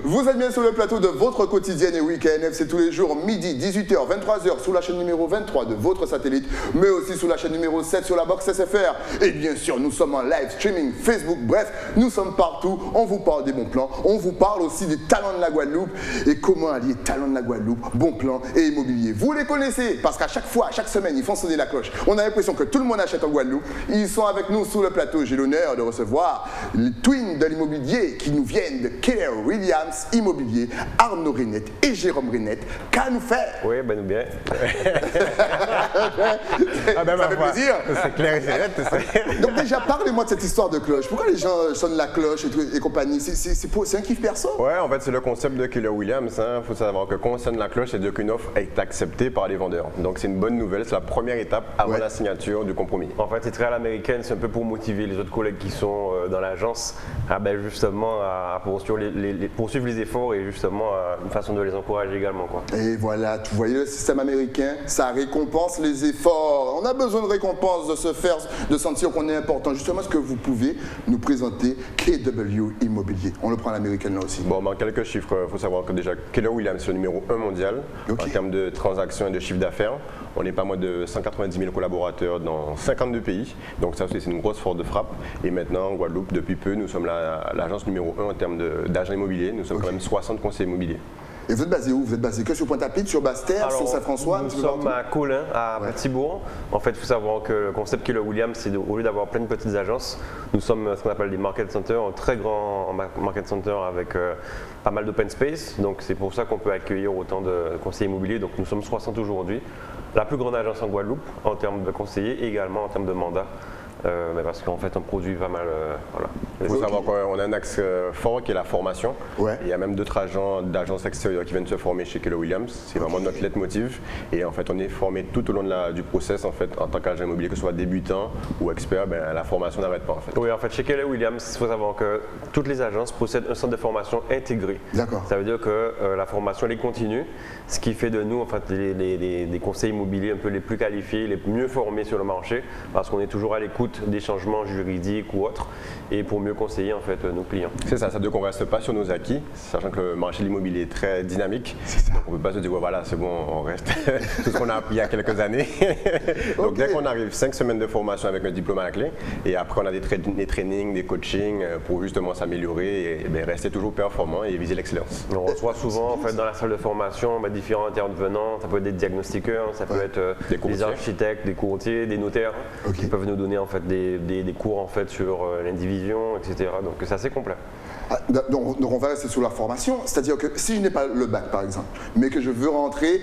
Vous êtes bien sur le plateau de votre quotidienne et week-end. C'est tous les jours, midi, 18h, 23h, sous la chaîne numéro 23 de votre satellite, mais aussi sous la chaîne numéro 7 sur la box SFR. Et bien sûr, nous sommes en live streaming Facebook. Bref, nous sommes partout. On vous parle des bons plans. On vous parle aussi des talents de la Guadeloupe et comment allier talents de la Guadeloupe, bons plans et immobilier. Vous les connaissez parce qu'à chaque fois, à chaque semaine, ils font sonner la cloche. On a l'impression que tout le monde achète en Guadeloupe. Ils sont avec nous sur le plateau. J'ai l'honneur de recevoir les twins de l'immobilier qui nous viennent de Keller Williams Immobilier, Arnaud Renette et Jérôme Renette. Qu'à nous faire? Oui, ben nous bien. Ça fait plaisir. C'est clair et net. Donc déjà, parlez-moi de cette histoire de cloche. Pourquoi les gens sonnent la cloche et compagnie? C'est un kiff perso? Ouais, en fait, c'est le concept de Keller Williams. Il faut savoir que quand on sonne la cloche, c'est-à-dire qu'une offre est acceptée par les vendeurs. Donc c'est une bonne nouvelle, c'est la première étape avant la signature du compromis. En fait, c'est très à l'américaine, c'est un peu pour motiver les autres collègues qui sont dans l'agence à justement à poursuivre les efforts et justement une façon de les encourager également, quoi. Et voilà, tu voyez le système américain, ça récompense les efforts. On a besoin de récompense, de sentir qu'on est important. Justement, est-ce que vous pouvez nous présenter KW Immobilier? On le prend à l'américaine là aussi. Bon, en quelques chiffres, il faut savoir que déjà Keller Williams c'est le numéro 1 mondial en termes de transactions et de chiffre d'affaires. On n'est pas moins de 190 000 collaborateurs dans 52 pays. Donc ça aussi, c'est une grosse force de frappe. Et maintenant, en Guadeloupe, depuis peu, nous sommes l'agence numéro 1 en termes d'agents immobiliers. Nous sommes quand même 60 conseillers immobiliers. Et vous êtes basé où? Vous êtes basé que sur Pointe-à-Pitre, sur Basse-Terre, sur Saint-François? Nous sommes à Colin, à Petit-Bourg. En fait, il faut savoir que le concept Keller Williams, c'est au lieu d'avoir plein de petites agences, nous sommes ce qu'on appelle des market centers, un très grand market center avec pas mal d'open space. Donc c'est pour ça qu'on peut accueillir autant de conseillers immobiliers. Donc nous sommes 60 aujourd'hui. La plus grande agence en Guadeloupe en termes de conseillers et également en termes de mandats. Parce qu'en fait on produit pas mal. Voilà. Il faut savoir qu'on a un axe fort qui est la formation. Il y a même d'autres agents d'agences extérieures qui viennent se former chez Keller Williams. C'est vraiment notre leitmotiv. Et en fait on est formé tout au long du process en tant qu'agent immobilier, que ce soit débutant ou expert, la formation n'arrête pas en fait. Oui, en fait chez Keller Williams, il faut savoir que toutes les agences possèdent un centre de formation intégré. D'accord. Ça veut dire que la formation elle est continue, ce qui fait de nous en fait des conseillers immobiliers un peu les plus qualifiés, les mieux formés sur le marché, parce qu'on est toujours à l'écoute des changements juridiques ou autres et pour mieux conseiller en fait nos clients. C'est ça, ça veut dire qu'on ne reste pas sur nos acquis, sachant que le marché de l'immobilier est très dynamique. Donc on ne peut pas se dire voilà c'est bon, on reste tout ce qu'on a appris il y a quelques années. Donc dès qu'on arrive, 5 semaines de formation avec un diplôme à la clé et après on a des trainings, des coachings pour justement s'améliorer et rester toujours performant et viser l'excellence. On reçoit souvent en fait dans la salle de formation différents intervenants, ça peut être des diagnostiqueurs, ça peut être des architectes, des courtiers, des notaires qui peuvent nous donner en fait des cours en fait sur l'indivision, etc. Donc c'est assez complet. Donc on va rester sur la formation, c'est-à-dire que si je n'ai pas le bac par exemple, mais que je veux rentrer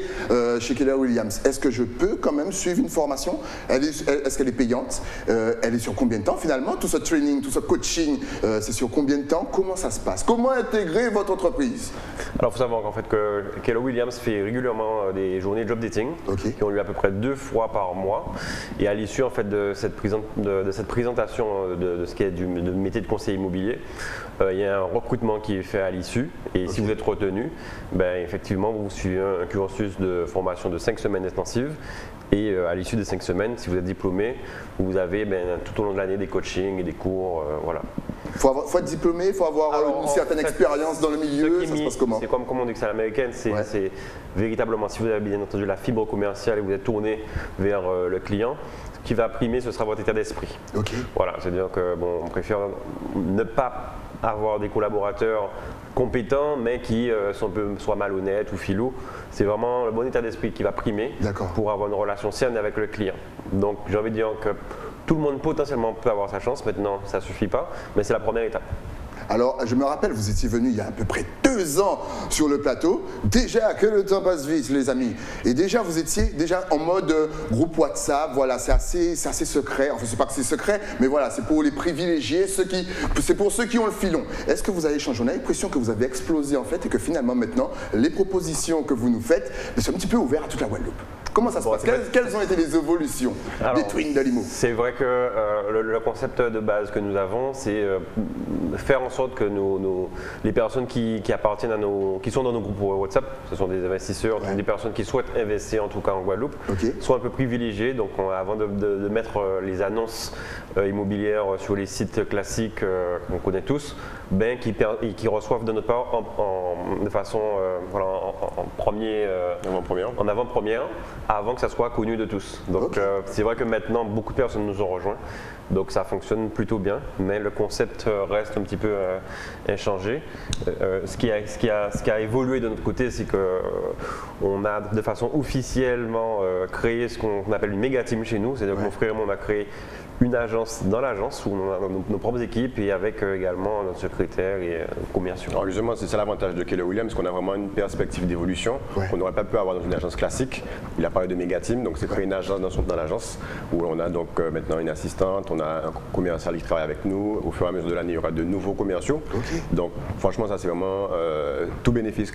chez Keller Williams, est-ce que je peux quand même suivre une formation? Est-ce qu'elle est payante? Elle est sur combien de temps finalement? Tout ce training, tout ce coaching, c'est sur combien de temps? Comment ça se passe? Comment intégrer votre entreprise? Alors il faut savoir qu'en fait que Keller Williams fait régulièrement des journées de job dating qui ont lieu à peu près 2 fois par mois et à l'issue en fait de cette présentation de ce qui est du métier de conseiller immobilier, il y a un recrutement qui est fait à l'issue et si vous êtes retenu, effectivement vous suivez un cursus de formation de 5 semaines intensives et à l'issue des 5 semaines, si vous êtes diplômé, vous avez tout au long de l'année des coachings et des cours, voilà. Il faut être diplômé, il faut avoir une certaine expérience dans le milieu, ça se passe comment? C'est comme on dit que c'est à l'américaine, c'est véritablement, si vous avez bien entendu la fibre commerciale et vous êtes tourné vers le client, ce qui va primer, ce sera votre état d'esprit. Voilà, c'est-à-dire que on préfère ne pas avoir des collaborateurs compétents mais qui sont soit malhonnêtes ou filous. C'est vraiment le bon état d'esprit qui va primer pour avoir une relation saine avec le client. Donc j'ai envie de dire que tout le monde potentiellement peut avoir sa chance, maintenant ça ne suffit pas, mais c'est la première étape. Alors, je me rappelle, vous étiez venu il y a à peu près 2 ans sur le plateau. Déjà, que le temps passe vite, les amis. Et déjà, vous étiez en mode groupe WhatsApp. Voilà, c'est assez secret. Enfin, c'est pas que c'est secret, mais voilà, c'est pour les privilégiés, c'est pour ceux qui ont le filon. Est-ce que vous avez changé? On a l'impression que vous avez explosé en fait et que finalement, maintenant, les propositions que vous nous faites sont un petit peu ouvertes à toute la Guadeloupe. Comment ça se passe? Quelles ont été les évolutions des Twins de l'IMO? C'est vrai que le concept de base que nous avons, c'est faire en sorte que les personnes qui appartiennent qui sont dans nos groupes WhatsApp, ce sont des investisseurs, des personnes qui souhaitent investir en tout cas en Guadeloupe, soient un peu privilégiées. Donc avant de mettre les annonces immobilières sur les sites classiques qu'on connaît tous, qui reçoivent de notre part de façon en avant-première, avant que ça soit connu de tous. Donc c'est vrai que maintenant beaucoup de personnes nous ont rejoints, donc ça fonctionne plutôt bien, mais le concept reste un petit peu inchangé. Ce qui a évolué de notre côté, c'est qu'on a de façon officiellement créé ce qu'on appelle une méga team chez nous, c'est-à-dire que mon frère et moi on a créé une agence dans l'agence où on a nos propres équipes et avec également notre secrétaire et commerciaux. Alors justement, c'est ça l'avantage de Keller Williams, qu'on a vraiment une perspective d'évolution qu'on n'aurait pas pu avoir dans une agence classique. Il a parlé de méga team, donc c'est créer une agence dans l'agence où on a donc maintenant une assistante, on a un commercial qui travaille avec nous. Au fur et à mesure de l'année, il y aura de nouveaux commerciaux. Donc franchement, ça c'est vraiment tout bénéfice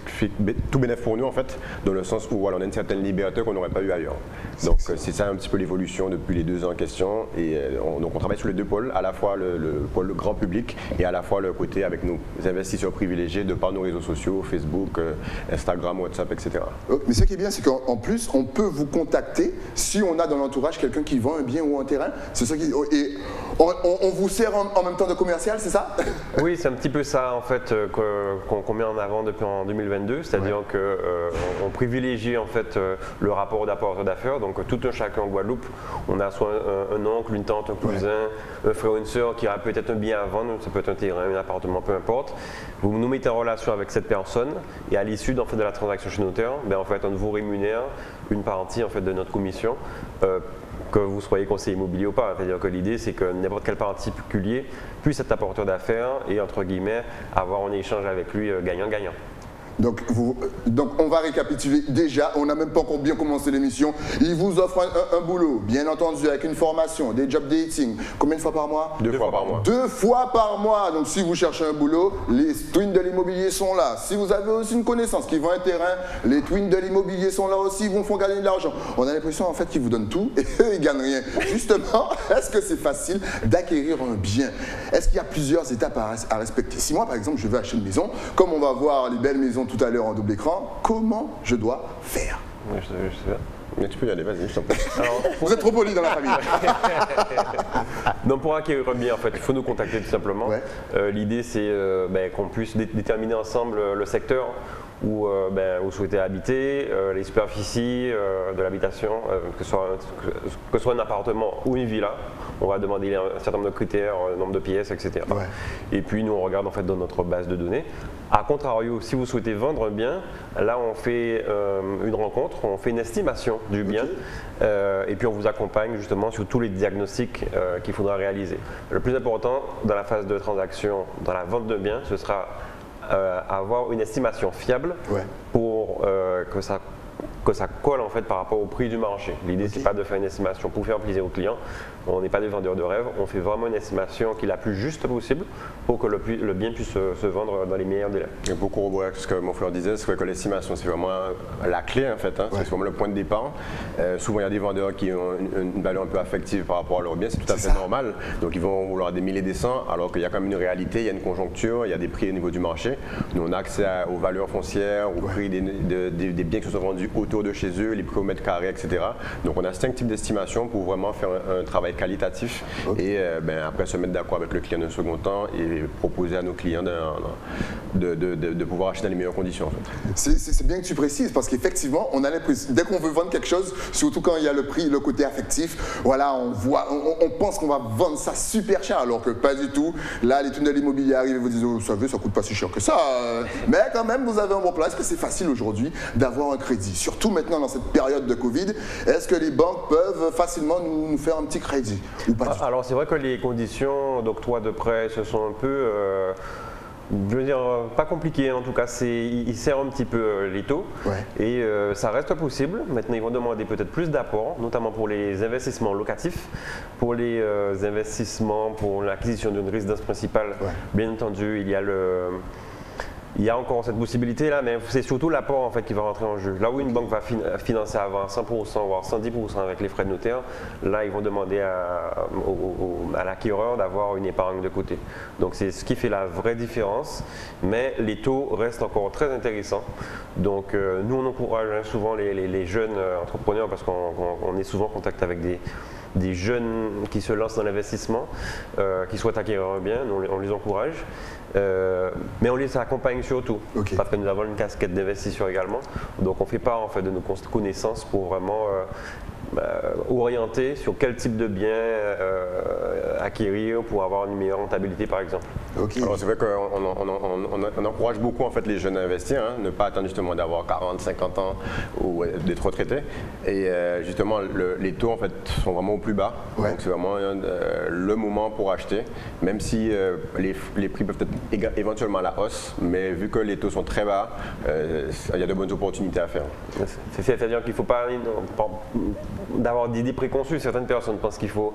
pour nous en fait, dans le sens où voilà, on a une certaine liberté qu'on n'aurait pas eu ailleurs. Donc c'est ça un petit peu l'évolution depuis les 2 ans en question. Et donc on travaille sur les 2 pôles, à la fois le pôle grand public et à la fois le côté avec nos investisseurs privilégiés de par nos réseaux sociaux, Facebook, Instagram, WhatsApp, etc. Mais ce qui est bien, c'est qu'en plus, on peut vous contacter si on a dans l'entourage quelqu'un qui vend un bien ou un terrain. C'est ça qui... Et on vous sert en même temps de commercial, c'est ça? Oui, c'est un petit peu ça en fait qu'on met en avant depuis en 2022, c'est-à-dire qu'on privilégie en fait le rapport d'apporteur d'affaires. Donc tout un chacun en Guadeloupe, on a soit un oncle, une tante, un cousin, un frère ou une sœur qui a peut-être un bien à vendre, ça peut être un terrain, un appartement, peu importe. Vous nous mettez en relation avec cette personne et à l'issue en fait, de la transaction chez notaire, en fait, on vous rémunère une partie en fait, de notre commission. Que vous soyez conseiller immobilier ou pas. C'est-à-dire que l'idée, c'est que n'importe quel particulier puisse être apporteur d'affaires et, entre guillemets, avoir un échange avec lui gagnant-gagnant. Donc on va récapituler. Déjà, on n'a même pas encore bien commencé l'émission. Il vous offre un boulot, bien entendu, avec une formation, des job dating. Combien de fois par mois? 2 fois par mois. 2 fois par mois. Donc si vous cherchez un boulot, les Twins de l'immobilier sont là. Si vous avez aussi une connaissance qui vend un terrain, les Twins de l'immobilier sont là aussi, ils vous font gagner de l'argent. On a l'impression en fait qu'ils vous donnent tout et eux, ils gagnent rien. Justement, est-ce que c'est facile d'acquérir un bien? Est-ce qu'il y a plusieurs étapes à respecter? Si moi, par exemple, je veux acheter une maison, comme on va voir les belles maisons tout à l'heure en double écran, comment je dois faire? Oui, je sais pas. Mais tu peux y aller, vas-y, je t'en prie. Vous êtes trop poli dans la famille. Donc pour acquérir un bien, en fait, il faut nous contacter tout simplement. L'idée, c'est qu'on puisse déterminer ensemble le secteur où vous souhaitez habiter, les superficies de l'habitation, que ce soit un appartement ou une villa. On va demander un certain nombre de critères, nombre de pièces, etc. Et puis nous on regarde en fait dans notre base de données. A contrario, si vous souhaitez vendre un bien, là on fait une rencontre, on fait une estimation du bien et puis on vous accompagne justement sur tous les diagnostics qu'il faudra réaliser. Le plus important dans la phase de transaction, dans la vente de biens, ce sera avoir une estimation fiable pour que ça colle en fait par rapport au prix du marché. L'idée c'est pas de faire une estimation pour faire plaisir aux clients, on n'est pas des vendeurs de rêve, on fait vraiment une estimation qui est la plus juste possible pour que le bien puisse se vendre dans les meilleurs délais. Et pour corroborer ce que mon frère disait, c'est que l'estimation c'est vraiment la clé en fait, c'est vraiment le point de départ. Souvent il y a des vendeurs qui ont une valeur un peu affective par rapport à leur bien, c'est tout à fait normal, donc ils vont vouloir des 1000 et des 100 alors qu'il y a quand même une réalité, il y a une conjoncture, il y a des prix au niveau du marché. Nous on a accès aux valeurs foncières, aux prix des biens qui se sont vendus autour de chez eux, les prix au mètre carré, etc. Donc on a 5 types d'estimation pour vraiment faire un travail qualitatif et après se mettre d'accord avec le client d'un second temps et proposer à nos clients de pouvoir acheter dans les meilleures conditions. En fait. C'est bien que tu précises parce qu'effectivement, on a l'impression, dès qu'on veut vendre quelque chose, surtout quand il y a le prix, le côté affectif, voilà, on pense qu'on va vendre ça super cher alors que pas du tout. Là, les tunnels immobiliers arrivent et vous disent, oh, vous savez, ça coûte pas si cher que ça. Mais quand même, vous avez un bon plan. Est-ce que c'est facile aujourd'hui d'avoir un crédit? Surtout maintenant dans cette période de Covid, est-ce que les banques peuvent facilement nous faire un petit crédit ou pas? Alors c'est vrai que les conditions d'octroi de prêt se sont un peu, je veux dire, pas compliquées en tout cas, ils serrent un petit peu les taux et ça reste possible. Maintenant ils vont demander peut-être plus d'apports, notamment pour les investissements locatifs, pour les investissements pour l'acquisition d'une résidence principale. Bien entendu, il y a il y a encore cette possibilité-là, mais c'est surtout l'apport en fait qui va rentrer en jeu. Là où une banque va financer à 100%, voire 110% avec les frais de notaire, là, ils vont demander à l'acquéreur d'avoir une épargne de côté. Donc, c'est ce qui fait la vraie différence, mais les taux restent encore très intéressants. Donc, nous, on encourage souvent les jeunes entrepreneurs parce qu'on est souvent en contact avec des jeunes qui se lancent dans l'investissement, qui souhaitent acquérir un bien, on les encourage. Mais on les accompagne surtout, parce que nous avons une casquette d'investisseur également. Donc on fait part en fait de nos connaissances pour vraiment orienter sur quel type de bien acquérir pour avoir une meilleure rentabilité par exemple. Alors c'est vrai qu'on encourage beaucoup en fait les jeunes à investir, hein, ne pas attendre justement d'avoir 40, 50 ans ou d'être retraité. Et justement les taux en fait sont vraiment au plus bas, donc c'est vraiment le moment pour acheter, même si les prix peuvent être éventuellement à la hausse, mais vu que les taux sont très bas, il y a de bonnes opportunités à faire. C'est-à-dire qu'il ne faut pas d'avoir d'idées préconçues. Certaines personnes pensent qu'il faut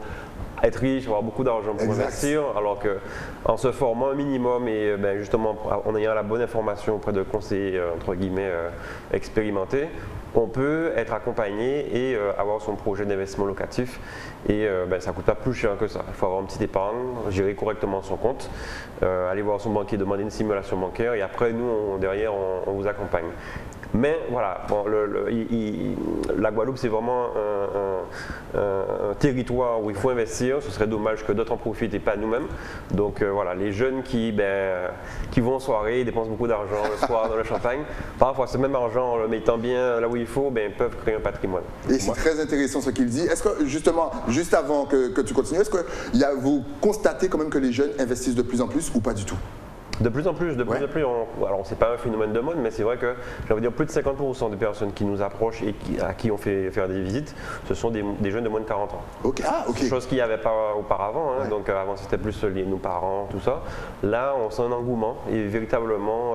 être riche, avoir beaucoup d'argent pour investir, alors qu'en se formant un minimum et justement en ayant la bonne information auprès de conseillers entre guillemets expérimentés, on peut être accompagné et avoir son projet d'investissement locatif et ça ne coûte pas plus cher que ça. Il faut avoir une petite épargne, gérer correctement son compte, aller voir son banquier, demander une simulation bancaire et après nous derrière on vous accompagne. Mais voilà, bon, la Guadeloupe c'est vraiment un territoire où il faut investir, ce serait dommage que d'autres en profitent et pas nous-mêmes. Donc voilà, les jeunes qui vont en soirée, dépensent beaucoup d'argent le soir dans le champagne, parfois ce même argent en le mettant bien là où il faut, peuvent créer un patrimoine. Et c'est très intéressant ce qu'il dit. Est-ce que justement, juste avant que tu continues, est-ce que vous constatez quand même que les jeunes investissent de plus en plus ou pas du tout? De plus en plus, alors c'est pas un phénomène de mode, mais c'est vrai que j'ai envie de dire plus de 50% des personnes qui nous approchent et à qui on fait faire des visites, ce sont des jeunes de moins de 40 ans. Chose qu'il n'y avait pas auparavant, hein, donc avant c'était plus nos parents, tout ça. Là on sent un engouement et véritablement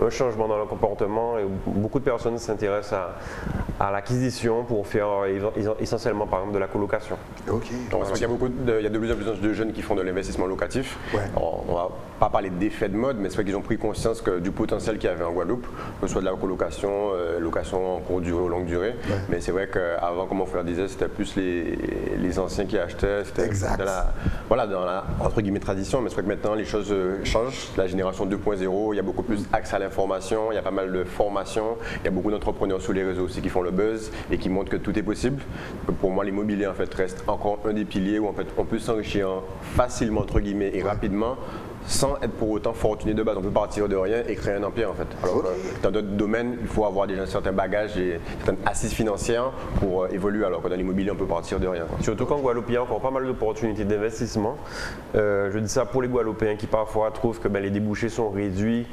un changement dans le comportement et beaucoup de personnes s'intéressent à l'acquisition pour faire essentiellement par exemple de la colocation. Donc, il y a de plus en plus de jeunes qui font de l'investissement locatif. On ne va pas parler d'effet de mode, mais c'est vrai qu'ils ont pris conscience du potentiel qu'il y avait en Guadeloupe, que ce soit de la colocation, location en courte durée ou longue durée. Mais c'est vrai qu'avant, comme mon frère disait, c'était plus les anciens qui achetaient, c'était dans la entre guillemets tradition, mais c'est vrai que maintenant les choses changent. La génération 2.0, il y a beaucoup plus accès à l'information, il y a pas mal de formations, il y a beaucoup d'entrepreneurs sur les réseaux aussi qui font le buzz et qui montrent que tout est possible. Pour moi, l'immobilier en fait reste encore un des piliers où en fait on peut s'enrichir facilement entre guillemets et rapidement, sans être pour autant fortuné de base. On peut partir de rien et créer un empire en fait. Alors dans d'autres domaines, il faut avoir déjà certains bagages et certaines assises financières pour évoluer, alors que dans l'immobilier, on peut partir de rien. Surtout qu'en Guadeloupe, il y a encore pas mal d'opportunités d'investissement. Je dis ça pour les Guadeloupéens qui parfois trouvent que les débouchés sont réduits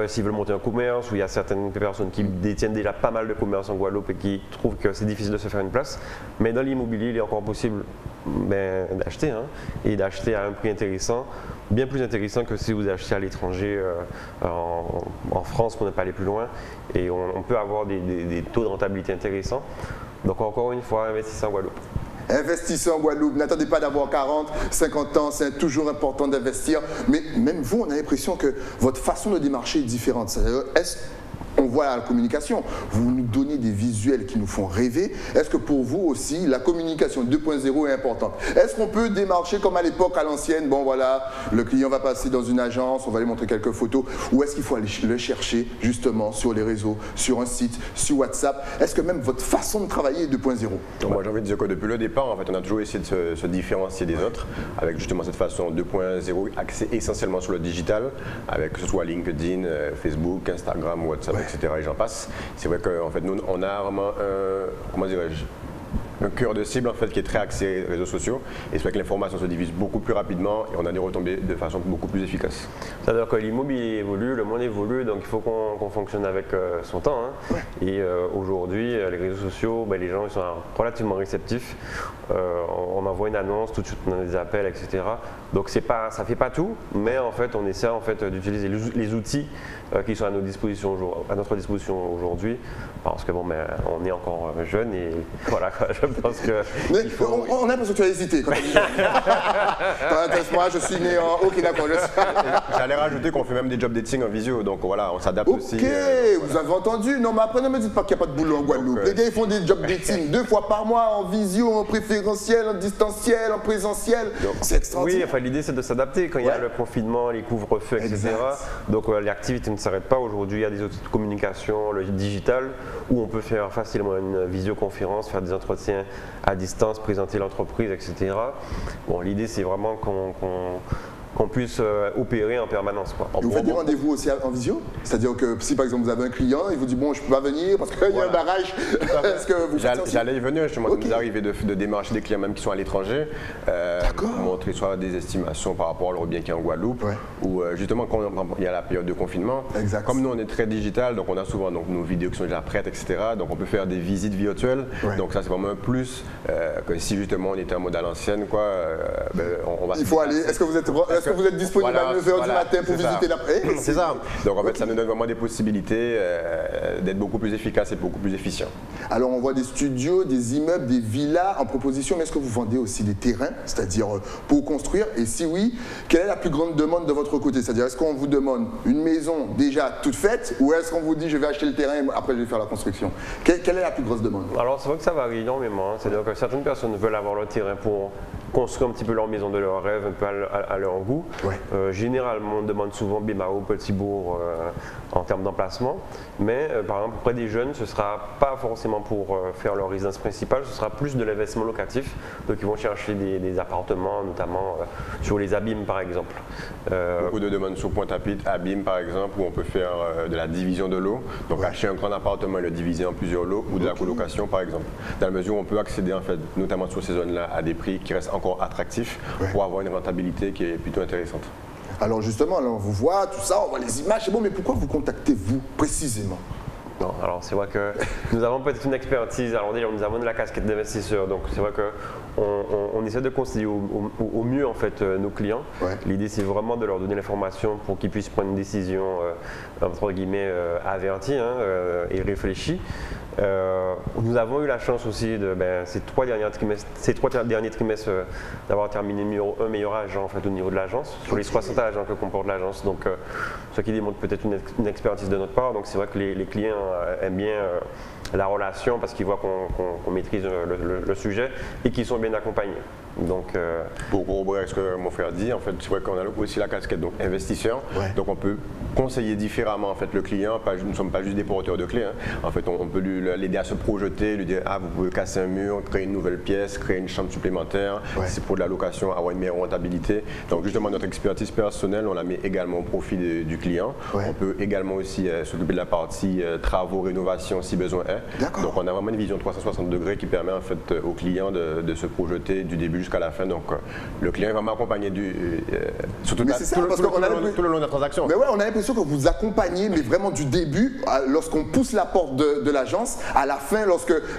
s'ils veulent monter un commerce, ou il y a certaines personnes qui détiennent déjà pas mal de commerces en Guadeloupe et qui trouvent que c'est difficile de se faire une place. Mais dans l'immobilier, il est encore possible d'acheter et d'acheter à un prix intéressant, bien plus intéressant que si vous achetez à l'étranger en France pour ne pas aller plus loin, et on peut avoir des taux de rentabilité intéressants. Donc encore une fois, investissez en Guadeloupe. Investissez en Guadeloupe, n'attendez pas d'avoir 40, 50 ans, c'est toujours important d'investir, mais même vous, on a l'impression que votre façon de démarcher est différente. On voit la communication, vous nous donnez des visuels qui nous font rêver. Est-ce que pour vous aussi, la communication 2.0 est importante? Est-ce qu'on peut démarcher comme à l'époque, à l'ancienne, bon voilà, le client va passer dans une agence, on va lui montrer quelques photos, ou est-ce qu'il faut aller le chercher justement sur les réseaux, sur un site, sur WhatsApp? Est-ce que même votre façon de travailler est 2.0? Moi j'ai envie de dire que depuis le départ, en fait, on a toujours essayé de se différencier des autres, avec justement cette façon 2.0 axée essentiellement sur le digital, avec que ce soit LinkedIn, Facebook, Instagram, WhatsApp, etc. et j'en passe. C'est vrai qu'en fait, nous, on a vraiment comment dirais-je, un cœur de cible en fait qui est très axé réseaux sociaux, et c'est vrai que l'information se divise beaucoup plus rapidement et on a des retombées de façon beaucoup plus efficace. C'est-à-dire que l'immobilier évolue, le monde évolue, donc il faut qu'on fonctionne avec son temps. Et aujourd'hui, les réseaux sociaux, les gens ils sont relativement réceptifs. On envoie une annonce, tout de suite on a des appels, etc. Donc ça ne fait pas tout, mais en fait on essaie en fait d'utiliser les outils qui sont à notre disposition aujourd'hui, parce que on est encore jeune et voilà, Je pense que Mais on a l'impression que tu as hésité quand tu as dit moi, je suis né en... Ok, d'accord. J'allais rajouter qu'on fait même des job dating en visio, donc voilà, on s'adapte aussi. Ok, vous avez entendu. Non, mais après, ne me dites pas qu'il n'y a pas de boulot en Guadeloupe. Les gars, ils font des job dating 2 fois par mois, en visio, en préférentiel, en distanciel, en présentiel. C'est extraordinaire. Oui, enfin, l'idée, c'est de s'adapter quand il y a le confinement, les couvre-feux, etc. Exact. Donc, l'activité ne s'arrête pas. Aujourd'hui, il y a des outils de communication, le digital, où on peut faire facilement une visioconférence, faire des entretiens à distance, présenter l'entreprise, etc. Bon, l'idée, c'est vraiment qu'on puisse opérer en permanence, quoi. Et vous faites des rendez-vous aussi en visio? C'est-à-dire que si par exemple vous avez un client, il vous dit bon je peux pas venir parce qu'il y a un barrage, est-ce que vous J'allais y venir justement, ça nous arrive de démarcher des clients même qui sont à l'étranger, montrer soit des estimations par rapport à leur bien qui est en Guadeloupe, ou justement quand il y a la période de confinement, comme nous on est très digital, donc on a souvent donc, nos vidéos qui sont déjà prêtes, etc. Donc on peut faire des visites virtuelles, donc ça c'est vraiment un plus que si justement on était en mode à l'ancienne, quoi, on va... Il faut aller, est-ce que vous êtes disponible à 9h du matin pour visiter la... C'est ça. Donc en fait, ça nous donne vraiment des possibilités d'être beaucoup plus efficace et beaucoup plus efficient. Alors on voit des studios, des immeubles, des villas en proposition, mais est-ce que vous vendez aussi des terrains, c'est-à-dire pour construire? Et si oui, quelle est la plus grande demande de votre côté? C'est-à-dire est-ce qu'on vous demande une maison déjà toute faite ou est-ce qu'on vous dit je vais acheter le terrain et après je vais faire la construction? Quelle est la plus grosse demande? Alors c'est vrai que ça varie énormément. C'est-à-dire que certaines personnes veulent avoir le terrain pour construire un petit peu leur maison de leur rêve, un peu à leur goût. Généralement, on demande souvent Bémao, Petit-Bourg en termes d'emplacement. Mais par exemple, auprès des jeunes, ce ne sera pas forcément pour faire leur résidence principale, ce sera plus de l'investissement locatif. Donc ils vont chercher des appartements, notamment sur les abîmes par exemple. Beaucoup de demandes sur Pointe-à-Pitre, abîmes par exemple, où on peut faire de la division de lots. Donc acheter un grand appartement et le diviser en plusieurs lots, ou de la colocation par exemple. Dans la mesure où on peut accéder en fait, notamment sur ces zones-là, à des prix qui restent encore attractifs pour avoir une rentabilité qui est plutôt intéressante. Alors justement, là, on vous voit, tout ça, on voit les images, c'est bon, mais pourquoi vous contactez-vous précisément? Non, alors c'est vrai que nous avons peut-être une expertise, alors déjà nous avons de la casquette d'investisseur, donc c'est vrai qu'on essaie de conseiller au mieux en fait nos clients. L'idée c'est vraiment de leur donner l'information pour qu'ils puissent prendre une décision entre guillemets avertie et réfléchie. Nous avons eu la chance aussi de ces trois derniers trimestres d'avoir terminé numéro 1 meilleur agent en fait, au niveau de l'agence, sur les 60 agents que comporte l'agence, donc ce qui démontre peut-être une expertise de notre part. Donc c'est vrai que les clients aiment bien la relation parce qu'ils voient qu'on maîtrise le sujet et qu'ils sont bien accompagnés. Donc, pour corroborer ce que mon frère dit, en fait, c'est vrai qu'on a aussi la casquette donc investisseur, donc on peut conseiller différemment en fait le client. Nous ne sommes pas juste des porteurs de clés. En fait, on peut l'aider à se projeter, lui dire vous pouvez casser un mur, créer une nouvelle pièce, créer une chambre supplémentaire. Si c'est pour de la location, avoir une meilleure rentabilité. Donc justement notre expertise personnelle, on la met également au profit du client. On peut également aussi s'occuper de la partie travaux, rénovation si besoin est. Donc on a vraiment une vision 360 degrés qui permet en fait au client de se projeter du début jusqu'à la fin. Donc le client va m'accompagner tout le long de la transaction. Mais ouais, on a l'impression que vous accompagnez, mais vraiment du début, lorsqu'on pousse la porte de l'agence, à la fin,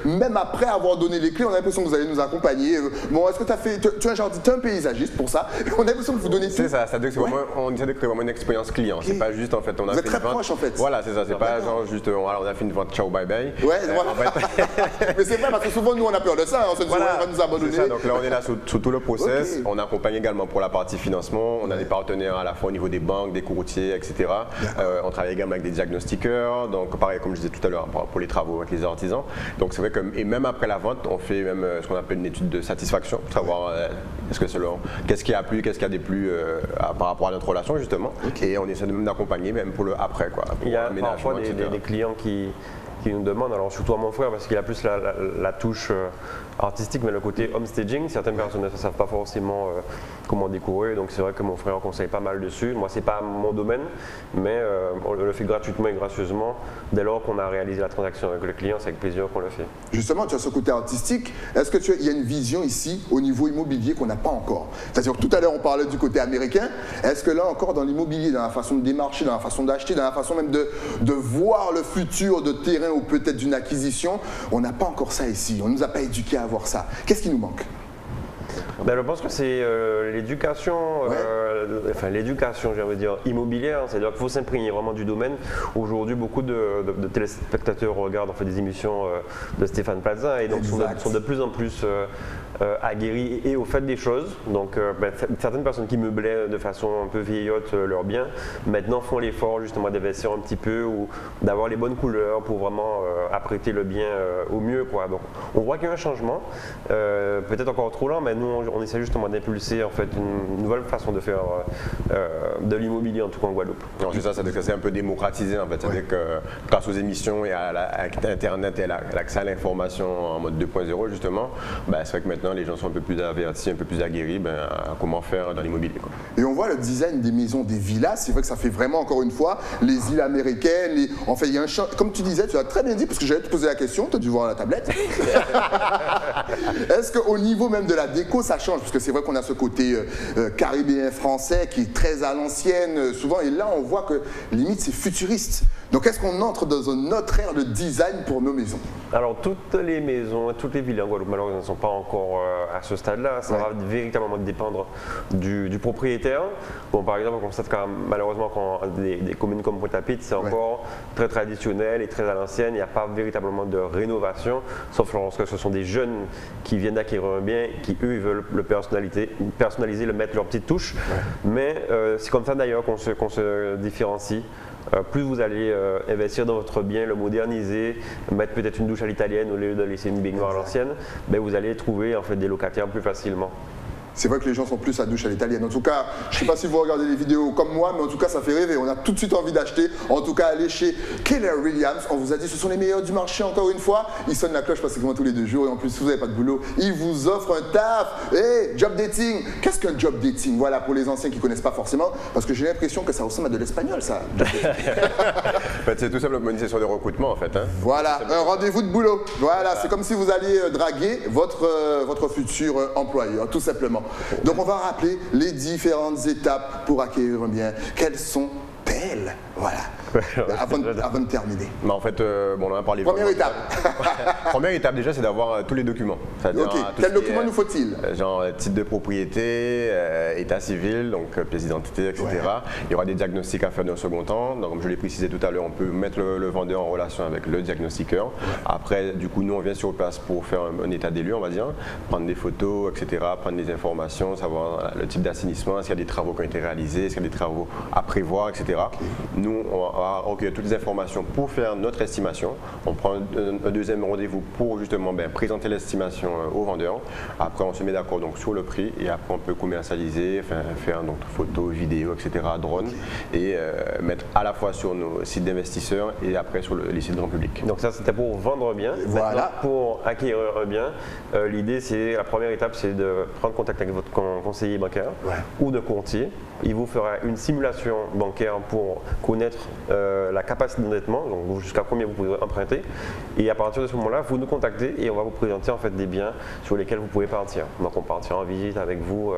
même après avoir donné les clés, on a l'impression que vous allez nous accompagner. Bon, est-ce que tu as fait, tu es un paysagiste pour ça? On a l'impression que vous donnez tout. C'est ça, on essaie de créer vraiment une expérience client. C'est pas juste en fait, on a vous fait êtes très une vente. proche en fait. Voilà, c'est ça, c'est pas genre juste on a fait une vente, ciao, bye bye. Mais c'est vrai parce que souvent nous on a peur de ça, on se dit on va nous abandonner. Ça, donc là on est là sur tout le process, on accompagne également pour la partie financement, on a des partenaires à la fois au niveau des banques, des courtiers, etc. On travaille également avec des diagnostiqueurs, donc pareil comme je disais tout à l'heure pour les travaux avec les artisans. Donc c'est vrai que, et même après la vente, on fait même ce qu'on appelle une étude de satisfaction, pour savoir qu'est-ce qui a plu, qu'est-ce qui a déplu par rapport à notre relation justement. Et on essaie même d'accompagner même pour le après. Il y a parfois des clients qui nous demandent, alors surtout à mon frère parce qu'il a plus la touche artistique, mais le côté homestaging, certaines personnes ne savent pas forcément comment décorer, donc c'est vrai que mon frère conseille pas mal dessus. Moi c'est pas mon domaine, mais on le fait gratuitement et gracieusement dès lors qu'on a réalisé la transaction avec le client, c'est avec plaisir qu'on le fait. Justement, tu as ce côté artistique, est-ce que il y a une vision ici au niveau immobilier qu'on n'a pas encore? C'est-à-dire que tout à l'heure on parlait du côté américain, est-ce que là encore dans l'immobilier, dans la façon de démarcher, dans la façon d'acheter, dans la façon même de voir le futur de terrain ou peut-être d'une acquisition, on n'a pas encore ça ici, on ne nous a pas éduqués à voir ça. Qu'est-ce qui nous manque? Je pense que c'est l'éducation, l'éducation, j'ai envie de dire, immobilière. C'est-à-dire qu'il faut s'imprégner vraiment du domaine. Aujourd'hui, beaucoup de téléspectateurs regardent en fait des émissions de Stéphane Plaza et donc sont de plus en plus aguerris et au fait des choses. Donc certaines personnes qui meublaient de façon un peu vieillotte leurs biens, maintenant font l'effort justement d'investir un petit peu ou d'avoir les bonnes couleurs pour vraiment apprêter le bien au mieux, quoi. Donc on voit qu'il y a un changement, peut-être encore trop lent, mais nous on essaie justement d'impulser en fait une nouvelle façon de faire de l'immobilier, en tout cas en Guadeloupe. C'est ça, c'est un peu démocratisé en fait. C'est-à-dire que grâce aux émissions et à Internet et à l'accès à l'information en mode 2.0 justement, c'est vrai que maintenant les gens sont un peu plus avertis, un peu plus aguerris à comment faire dans l'immobilier. Et on voit le design des maisons, des villas, c'est vrai que ça fait vraiment encore une fois les îles américaines, en fait il y a un champ, comme tu disais, tu as très bien dit parce que j'allais te poser la question, tu as dû voir la tablette. Est-ce qu'au niveau même de la déco ça change? Parce que c'est vrai qu'on a ce côté caribéen français qui est très à l'ancienne souvent, et là on voit que limite c'est futuriste. Donc est-ce qu'on entre dans une autre ère de design pour nos maisons? Alors toutes les maisons, toutes les villas en Guadeloupe malheureusement ne sont pas encore à ce stade-là. Ça va véritablement dépendre du propriétaire. Bon, par exemple, on constate malheureusement quand des communes comme Pointe-à-Pitre, c'est encore très traditionnel et très à l'ancienne. Il n'y a pas véritablement de rénovation, sauf lorsque ce sont des jeunes qui viennent d'acquérir un bien, qui eux ils veulent le personnaliser, le mettre leur petite touche. Mais c'est comme ça d'ailleurs qu'on se différencie. Plus vous allez investir dans votre bien, le moderniser, mettre peut-être une douche à l'italienne au lieu de laisser une baignoire à l'ancienne, vous allez trouver en fait des locataires plus facilement. C'est vrai que les gens sont plus à douche à l'italienne. En tout cas, je ne sais pas si vous regardez les vidéos comme moi, mais en tout cas, ça fait rêver. On a tout de suite envie d'acheter. En tout cas, allez chez Keller Williams. On vous a dit, ce sont les meilleurs du marché, encore une fois. Ils sonnent la cloche pratiquement tous les 2 jours. Et en plus, si vous n'avez pas de boulot, ils vous offrent un taf. Hey, job dating. Qu'est-ce qu'un job dating? Voilà, pour les anciens qui ne connaissent pas forcément. Parce que j'ai l'impression que ça ressemble à de l'espagnol, ça. En fait, c'est tout simplement une session de recrutement, en fait. Voilà, un rendez-vous de boulot. Voilà, c'est comme si vous alliez draguer votre futur employeur, tout simplement. Donc on va rappeler les différentes étapes pour acquérir un bien. Quelles sont-elles? Voilà. Avant de terminer. En fait, on en a parlé. Première étape. Première étape déjà, c'est d'avoir tous les documents. Quels documents nous faut-il? Genre titre de propriété, état civil, donc pièce d'identité, etc. Il y aura des diagnostics à faire dans un second temps. Donc, comme je l'ai précisé tout à l'heure, on peut mettre le vendeur en relation avec le diagnostiqueur. Après, du coup, nous, on vient sur place pour faire un état des lieux, on va dire, prendre des photos, etc., prendre des informations, savoir le type d'assainissement, s'il y a des travaux qui ont été réalisés, s'il y a des travaux à prévoir, etc. Nous, on va recueillir toutes les informations pour faire notre estimation. On prend un deuxième rendez-vous pour justement présenter l'estimation au vendeur. Après, on se met d'accord sur le prix et après, on peut commercialiser, faire donc photos, vidéos, etc., drone et mettre à la fois sur nos sites d'investisseurs et après sur les sites grand public. Donc ça, c'était pour vendre bien. Voilà. Maintenant, pour acquérir un bien, l'idée, la première étape, c'est de prendre contact avec votre conseiller bancaire ou de courtier. Il vous fera une simulation bancaire pour connaître la capacité d'endettement, donc jusqu'à combien vous pouvez emprunter. Et à partir de ce moment-là, vous nous contactez et on va vous présenter en fait des biens sur lesquels vous pouvez partir. Donc on partira en visite avec vous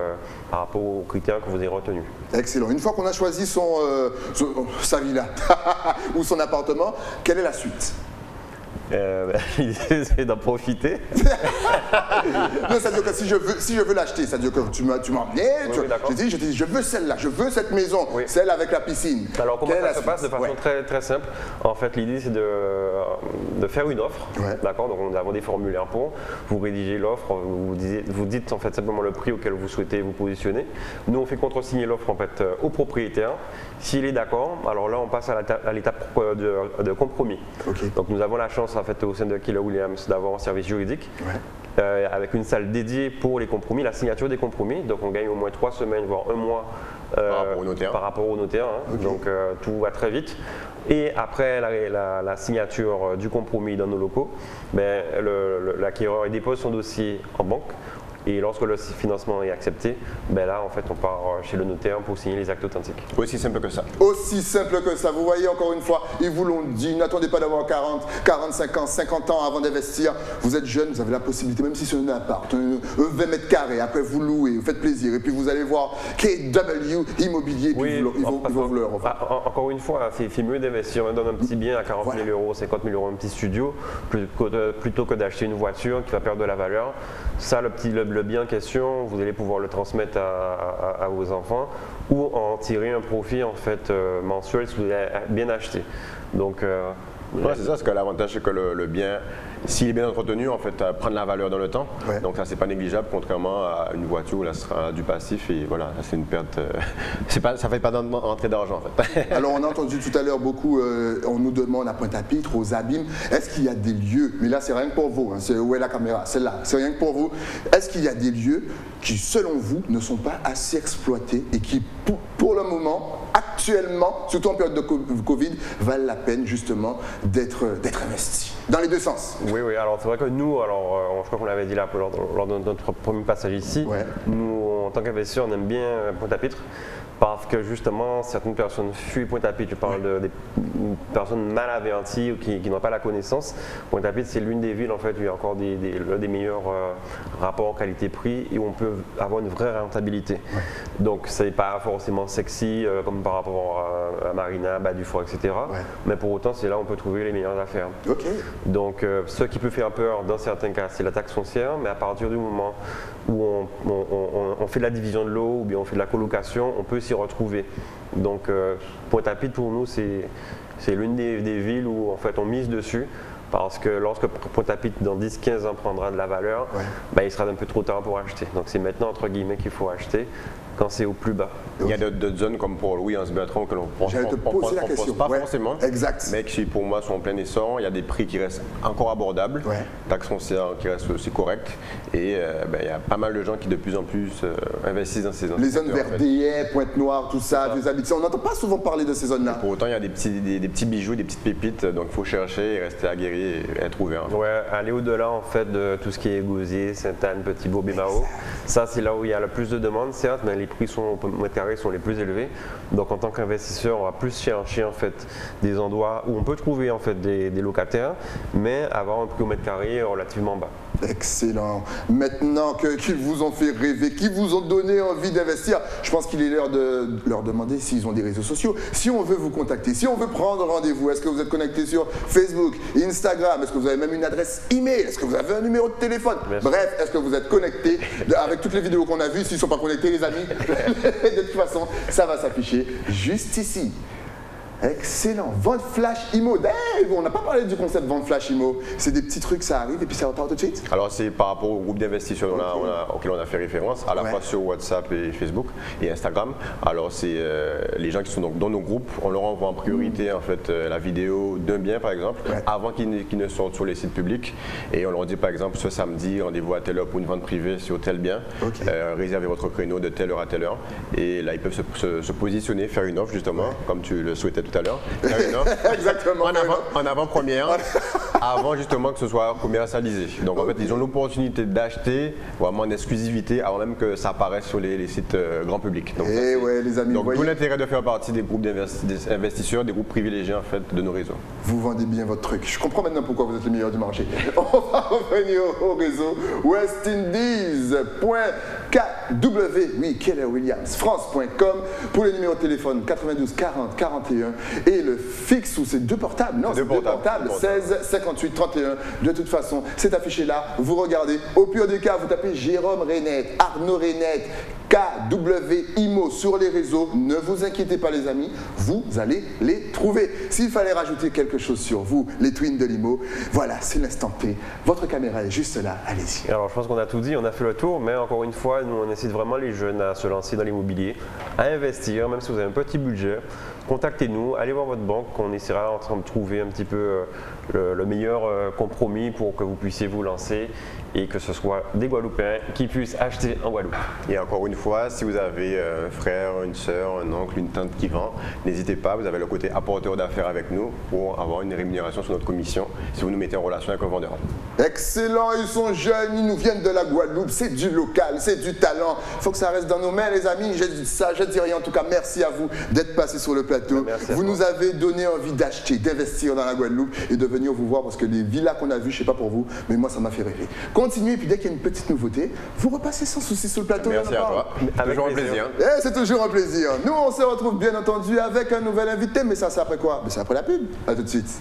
par rapport aux critères que vous avez retenus. Excellent. Une fois qu'on a choisi sa villa ou son appartement, quelle est la suite? L'idée c'est d'en profiter. Non, c'est-à-dire que si je veux l'acheter, c'est-à-dire que tu m'as emmené, je dis je veux celle-là, je veux cette maison, celle avec la piscine. Alors comment ça se passe? De façon très, très simple. En fait, l'idée c'est de faire une offre. D'accord. Donc nous avons des formulaires pour vous rédiger l'offre. Vous dites en fait simplement le prix auquel vous souhaitez vous positionner. Nous on fait contresigner l'offre en fait au propriétaire. S'il est d'accord, alors là on passe à l'étape de compromis. Donc nous avons la chance en fait au sein de Keller Williams d'avoir un service juridique avec une salle dédiée pour les compromis, la signature des compromis. Donc on gagne au moins 3 semaines voire 1 mois par rapport au notaire. Donc tout va très vite. Et après la signature du compromis dans nos locaux, l'acquéreur dépose son dossier en banque. Et lorsque le financement est accepté, là en fait on part chez le notaire pour signer les actes authentiques. Aussi simple que ça. Aussi simple que ça. Vous voyez encore une fois, ils vous l'ont dit, n'attendez pas d'avoir 40, 45 ans, 50 ans avant d'investir. Vous êtes jeune, vous avez la possibilité, même si c'est un appart, 20 mètres carrés, après vous louez, vous faites plaisir. Et puis vous allez voir KW Immobilier, puis ils vont vous leur offrir. Encore une fois, c'est mieux d'investir dans un petit bien à 40 000 euros, 50 000 euros, un petit studio, plutôt que d'acheter une voiture qui va perdre de la valeur. Ça, le le bien en question, vous allez pouvoir le transmettre à vos enfants ou en tirer un profit en fait mensuel si vous l'avez bien acheté. Donc ouais, c'est ça, parce que l'avantage c'est que le bien, s'il est bien entretenu, en fait, prend de la valeur dans le temps. Ouais. Donc ça, c'est pas négligeable, contrairement à une voiture où là, ce sera du passif et voilà, c'est une perte. Ça fait pas d'entrée d'argent en fait. Alors on a entendu tout à l'heure beaucoup, on nous demande à Pointe-à-Pitre, aux Abîmes, est-ce qu'il y a des lieux, mais là c'est rien que pour vous, hein, où est la caméra, celle-là, c'est rien que pour vous, est-ce qu'il y a des lieux qui selon vous ne sont pas assez exploités et qui pour le moment, actuellement, surtout en période de Covid, valent la peine justement d'être investis, dans les deux sens? oui, alors c'est vrai que nous, je crois qu'on l'avait dit là lors de notre premier passage ici, Ouais. nous en tant qu'investisseurs on aime bien Pointe-à-Pitre parce que justement certaines personnes fuient Pointe-à-Pitre, je parle des personnes mal averties ou qui n'ont pas la connaissance. Pointe-à-Pitre c'est l'une des villes en fait où il y a encore l'un des meilleurs rapports qualité-prix et où on peut avoir une vraie rentabilité. Ouais. Donc c'est pas forcément sexy comme par rapport à Marina, Bas du Fort, etc. Ouais. Mais pour autant c'est là où on peut trouver les meilleures affaires. Okay. Donc ce qui peut faire peur dans certains cas c'est la taxe foncière, mais à partir du moment où on fait de la division de l'eau ou bien on fait de la colocation, on peut s'y retrouver. Donc Pointe-à-Pitre pour nous c'est l'une des villes où en fait on mise dessus. Parce que lorsque Pointe-à-Pitre dans 10-15 ans prendra de la valeur, ouais. Ben, il sera un peu trop tard pour acheter. Donc c'est maintenant entre guillemets qu'il faut acheter quand c'est au plus bas. Il y a d'autres zones comme pour Louis en Bertrand que l'on ne pense pas ouais. forcément, exact. mais qui pour moi sont en plein essor. Il y a des prix qui restent encore abordables, ouais. Taxe foncière qui reste aussi correcte et il y a pas mal de gens qui de plus en plus investissent dans ces zones. Les zones vers Dayet, Pointe-Noire, tout ça, des habitations. On n'entend pas souvent parler de ces zones-là. Pour autant, il y a des petits bijoux, des petites pépites, donc il faut chercher et rester aguerri et être ouvert. Ouais, aller au-delà en fait de tout ce qui est Gosier, Sainte-Anne, Petit-Bourg, Bémao. Ça c'est là où il y a le plus de demandes, certes, mais les prix au mètre carré sont les plus élevés. Donc en tant qu'investisseur, on va plus chercher en fait des endroits où on peut trouver en fait des locataires, mais avoir un prix au mètre carré relativement bas. Excellent. Maintenant qu'ils vous ont fait rêver, qu'ils vous ont donné envie d'investir, je pense qu'il est l'heure de leur demander s'ils ont des réseaux sociaux. Si on veut vous contacter, si on veut prendre rendez-vous, est-ce que vous êtes connecté sur Facebook, Instagram, est-ce que vous avez même une adresse email, est-ce que vous avez un numéro de téléphone? Bref, est-ce que vous êtes connecté avec toutes les vidéos qu'on a vues? S'ils ne sont pas connectés, les amis, de toute façon, ça va s'afficher juste ici. Excellent. Vente flash IMO. Dave, on n'a pas parlé du concept vente flash IMO. C'est des petits trucs, ça arrive et puis ça repart tout de suite? Alors c'est par rapport au groupe d'investisseurs auquel on a fait référence, à la fois sur WhatsApp et Facebook et Instagram. Alors c'est les gens qui sont donc dans nos groupes, on leur envoie en priorité en fait la vidéo d'un bien par exemple, avant qu'ils ne sortent sur les sites publics. Et on leur dit par exemple ce samedi, rendez-vous à telle heure pour une vente privée sur tel bien. Réservez votre créneau de telle heure à telle heure. Et là ils peuvent se positionner, faire une offre justement, comme tu le souhaitais tout à l'heure. Exactement. En avant-première, avant justement que ce soit commercialisé. Donc en fait, ils ont l'opportunité d'acheter vraiment en exclusivité avant même que ça apparaisse sur les sites grand public. Donc, les amis, donc tout l'intérêt de faire partie des groupes d'investisseurs, des groupes privilégiés en fait de nos réseaux. Vous vendez bien votre truc. Je comprends maintenant pourquoi vous êtes le meilleur du marché. On va revenir au réseau westindies.kw, oui, Keller Williams, France.com pour le numéro de téléphone 92 40 41 et le fixe ou c'est deux portables. Non, c'est deux portables, 16 58 31. De toute façon, c'est affiché là. Vous regardez. Au pire des cas, vous tapez Jérôme Reynette, Arnaud Reynette, KW IMO sur les réseaux. Ne vous inquiétez pas les amis, vous allez les trouver. S'il fallait rajouter quelque chose sur vous, les twins de l'IMO, voilà, c'est l'instant T. Votre caméra est juste là, allez-y. Alors je pense qu'on a tout dit, on a fait le tour, mais encore une fois, nous on incite vraiment les jeunes à se lancer dans l'immobilier, à investir, même si vous avez un petit budget. Contactez-nous, allez voir votre banque, on essaiera en train de trouver un petit peu le meilleur compromis pour que vous puissiez vous lancer et que ce soit des Guadeloupéens qui puissent acheter en Guadeloupe. Et encore une fois, si vous avez un frère, une soeur, un oncle, une tante qui vend, n'hésitez pas, vous avez le côté apporteur d'affaires avec nous pour avoir une rémunération sur notre commission si vous nous mettez en relation avec un vendeur. Excellent, ils sont jeunes, ils nous viennent de la Guadeloupe, c'est du local, c'est du talent. Il faut que ça reste dans nos mains les amis, je dis rien en tout cas, merci à vous d'être passés sur le plateau. Vous nous avez donné envie d'acheter, d'investir dans la Guadeloupe et de venir vous voir parce que les villas qu'on a vues, je ne sais pas pour vous, mais moi ça m'a fait rêver. Continuez et puis dès qu'il y a une petite nouveauté, vous repassez sans souci sur le plateau. Merci à toi, toujours un plaisir. C'est toujours un plaisir. Nous on se retrouve bien entendu avec un nouvel invité, mais ça c'est après quoi? Mais c'est après la pub. A tout de suite.